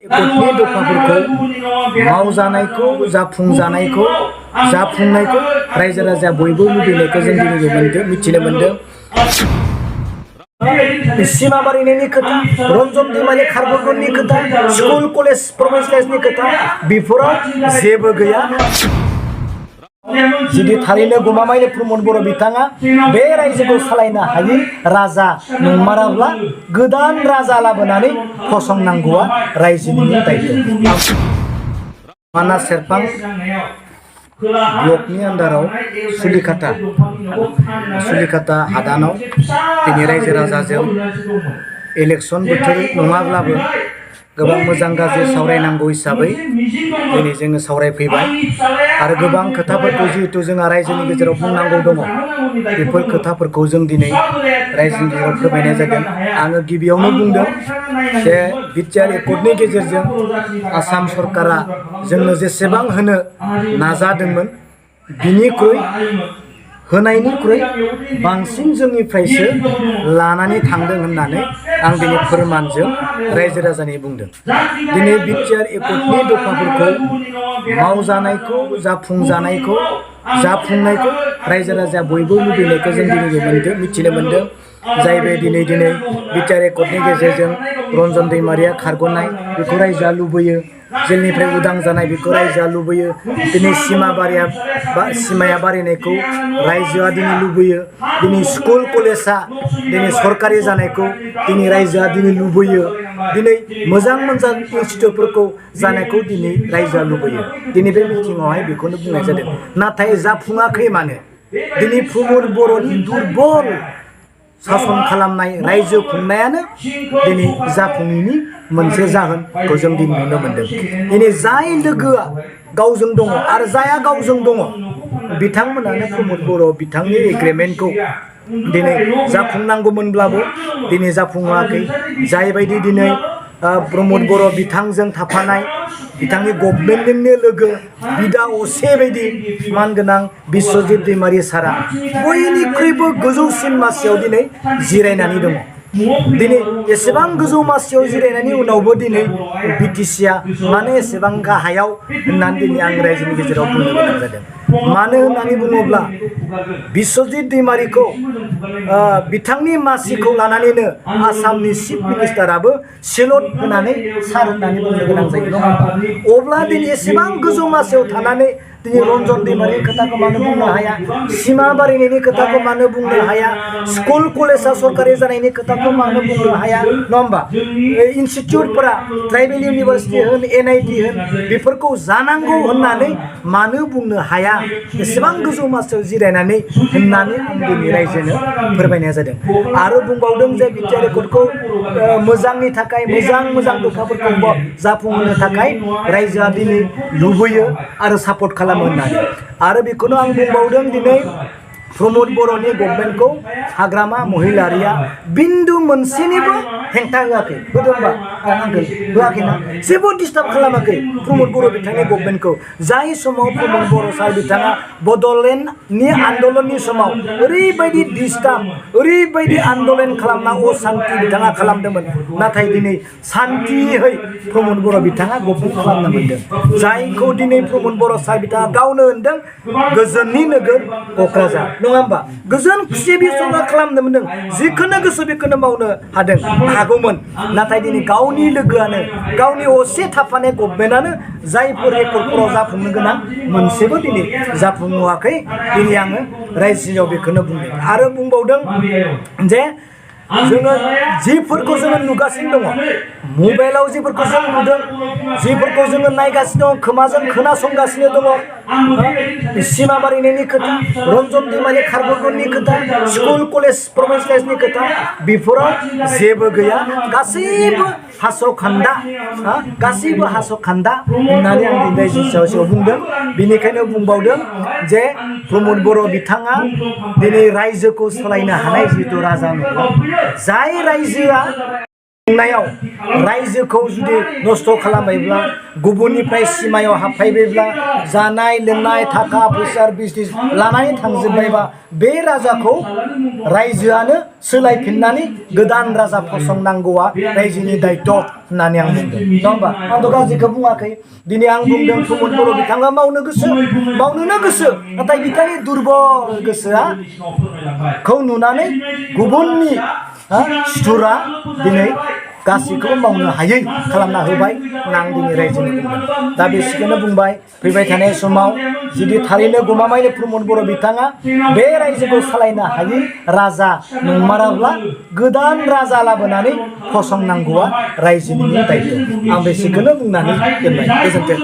एकटनि दफाफोरखौ मावजानायखौ जाफुंनायखौ रायजो राजा बयबो लुबैनायखौ जों दिनै मिथिनो मोनदों। सिमा बारायनायनि खोथा, रन्जन दैमारि खारबोगोननि खोथा, स्कुल कलेज प्रभिन्सियेलाइजनि खोथा बेफोराव जेबो गैया। जुदि थारैनो गमामायैनो प्रमद बर' बिथाङा बे रायजोखौ सालायनो हायै राजा नंमाराब्ला गोदान राजा लाबोनानै फसंनांगौआ रायजोनि दायित्व। मानास सेरफां ब्लकनि आन्दाराव सुलिकाटा हादानाव दिनै रायजो राजाजों इलेक्सन बोथोर नङाब्लाबो गोबां मोजां गाज्रि सावरायनांगौ हिसाबै दिनै जोङो सावरायफैबाय आरो गोबां खोथाफोरखौ जिहेतु जोंहा रायजोनि गेजेराव बुंनांगौ दङ बेफोर खोथाफोरखौ जों दिनै रायजोनि गेजेराव फोरमायनाय जादों। आङो गिबियावनो बुंदों जे बिटिआर एकर्डनि गेजेरजों आसाम सरकारा जोंनो जेसेबां होनो नाजादोंमोन बिनिख्रुइ होनायनिख्रुइ बांसिन जोंनिफ्रायसो लानानै थांदों होननानै आं दिनै फोरमानजों रायजो राजानि बुंदों। दिनै बिटिआर एकर्डनि दफाफोरखौ मावजानायखौ जाफुंनायखौ रायजो राजा बयबो लुबैनायखौ जों दिनै मिथिनो मोनदों। जायबो दिनै बिटिआर एकर्डनि गेजेरजों रन्जन दैमारिया खारग'नाय बेखौ रायजोआ लुबैयो, जेलनिफ्राय उदां जानाय बेखौ रायजोआ लुबैयो, दिनै सिमाया बारायनायखौ रायजोआ दिनै लुबैयो, दिनै स्कुल कलेजा दिनै सरकारि जानायखौ दिनै रायजोआ दिनै लुबैयो, दिनै मोजां इनस्टिटिउटफोरखौ जानायखौ दिनै रायजोआ लुबैयो। दिनै बे मिटिङावहाय बेखौनो बुंनाय जादों। नाथाय जाफुङाखै मानो? दिनै प्रमद बर'नि दुरबल सासन खालामनाय रायजो खुंनायानो दिनै जाफुङैनि मोनसे जाहोनखौ जों दिनै नुनो मोनदों। दिनै जाय लोगोआ गावजों दङ आरो जाया गावजों दङ बिथांमोनानो प्रमद बर' बिथांनि एग्रिमेन्टखौ दिनै जाफुंनांगौमोनब्लाबो दिनै जाफुङाखै। जायबायदि दिनै प्रमद बर' बिथांजों थाफानाय बिथांनि गभर्नमेन्टनिनो लोगो बिदा असे बायदि मानगोनां बिस्वजित दैमारि सारा बयनिख्रुइबो गोजौसिन मासियाव दिनै जिरायनानै दङ। दिनै एसेबां गोजौ मासियाव जिरायनायनि उनावबो दिनै बिटिसिआ मानो एसेबां गाहायाव होननानै दिनै आं रायजोनि गेजेराव बुंनो गोनां जादों। मानो होननानै बुङोब्ला बिस्वजित दैमारिखौ बिथांनि मासिखौ लानानैनो आसामनि चिफ मिनिस्टाराबो सेलुट होनानै सार होननानै बुंनो गोनां जायो नङा होमबा? अब्ला दिनै एसेबां गोजौ मासियाव थानानै दिनै रन्जन दैमारिनि खोथाखौ मानो बुंनो हाया, सिमा बारायनायनि खोथाखौ मानो बुंनो हाया, स्कुल कलेजा सरकारि जानायनि खोथाखौ मानो बुंनो हाया नङा होमबा? इनस्टिटिउटफोरा ट्राइबेल इउनिभारसिटि होन NIT होन बेफोरखौ जानांगौ होननानै मानो बुंनो हाया एसेबां गोजौ मासियाव जिरायनानै होननानै आं दिनै रायजोनो फोरमायनाय जादों। आरो बुंबावदों जे बिटिआर एकर्डखौ मोजांनि थाखाय मोजां दफाफोरखौ जाफुंहोनो थाखाय रायजोआ दिनै लुबैयो आरो सापर्ट खालामो होननानै। आरो बेखौनो आं बुंबावदों दिनै प्रमद बर'नि गभर्नमेन्टखौ हाग्रामा महिलारिया बिन्दु मोनसेनिबो हेंथा होआखै। होदोंबा होआखैना? जेबो डिस्टार्ब खालामाखै प्रमद बर' बिथांनि गभर्नमेन्टखौ। जाय समाव प्रमद बर' सार बिथाङा बड'लेण्डनि आन्दलननि समाव ओरैबायदि डिस्टार्ब ओरैबायदि आन्दलन खालामना असान्ति बिथाङा खालामदोंमोन, नाथाय दिनै सान्तियै प्रमद बर' बिथाङा गभर्नमेन्ट खालामनो मोनदों। जायखौ दिनै प्रमद बर' सार बिथाङा गावनो होनदों गोजोननि नोगोर क'क्राझार नङा होमबा? गोजोन खुसि बिसंगा खालामनो मोनदों, जिखौनो गोसो बेखौनो मावनो हागौमोन। नाथाय दिनै गावनि लोगोआनो गावनि असे थाफानाय गभर्नमेन्टआनो जायफोर रेकर्डफोराव जाफुंनो गोनां मोनसेबो दिनै जाफुङाखै। दिनै आङो रायजोआव बेखौनो बुंदों। आरो बुंबावदों जे जोङो जिफोरखौ जोङो नुगासिनो दङ, मबाइलाव जिफोरखौ जों नुदों, जिफोरखौ जोङो नायगासिनो दं, खोमाजों खोनासंगासिनो दङ, सिमा बारायनायनि खोथा, रन्जन दैमारि खारबोगोननि खोथा, स्कुल कलेज प्रभिन्सियेलाइजनि खोथा बेफोराव जेबो गैया। गासैबो हास'खान्दा होननानै आं दिनै रायजोनि सायाव बुंदों। बेनिखायनो बुंबावदों जे प्रमद बर' बिथाङा दिनै रायजोखौ सालायनो हानाय जिहेतु राजा नङा। जाय रायजोआ खुंनायाव रायजोखौ जुदि नस्थ' खालामबायब्ला, गुबुननिफ्राय सिमायाव हाबफायबायब्ला, जानाय लोंनाय थाखा फैसा बिजनेस लानानै थांजोब्बायबा बे राजाखौ रायजोआनो सोलायफिननानै गोदान राजा फसंनांगौआ रायजोनि दायित्व होननानै आं बुंदों नङा होमबा आंथ' गाज्रिखौ बुङाखै दिनै आं बुंदों प्रमद बर' बिथाङा मावनोनो गोसो नाथाय बिथांनि दुरबल गोसोआ खौ नुनानै गुबुननि सुथुरा दिनै गासैखौबो मावनो हायै खालामना होबाय आं दिनै रायजोनि बुंदों दा बेसिखौनो बुंबाय फैबाय थानाय समाव जुदि थारैनो गमामायैनो प्रमद बर' बिथाङा बे रायजोखौ सालायनो हायै राजा नंमाराब्ला गोदान राजा लाबोनानै फसंनांगौआ रायजोनि दायित्व आं बेसिखौनो बुंनानै दोनबाय गोजोन्थों।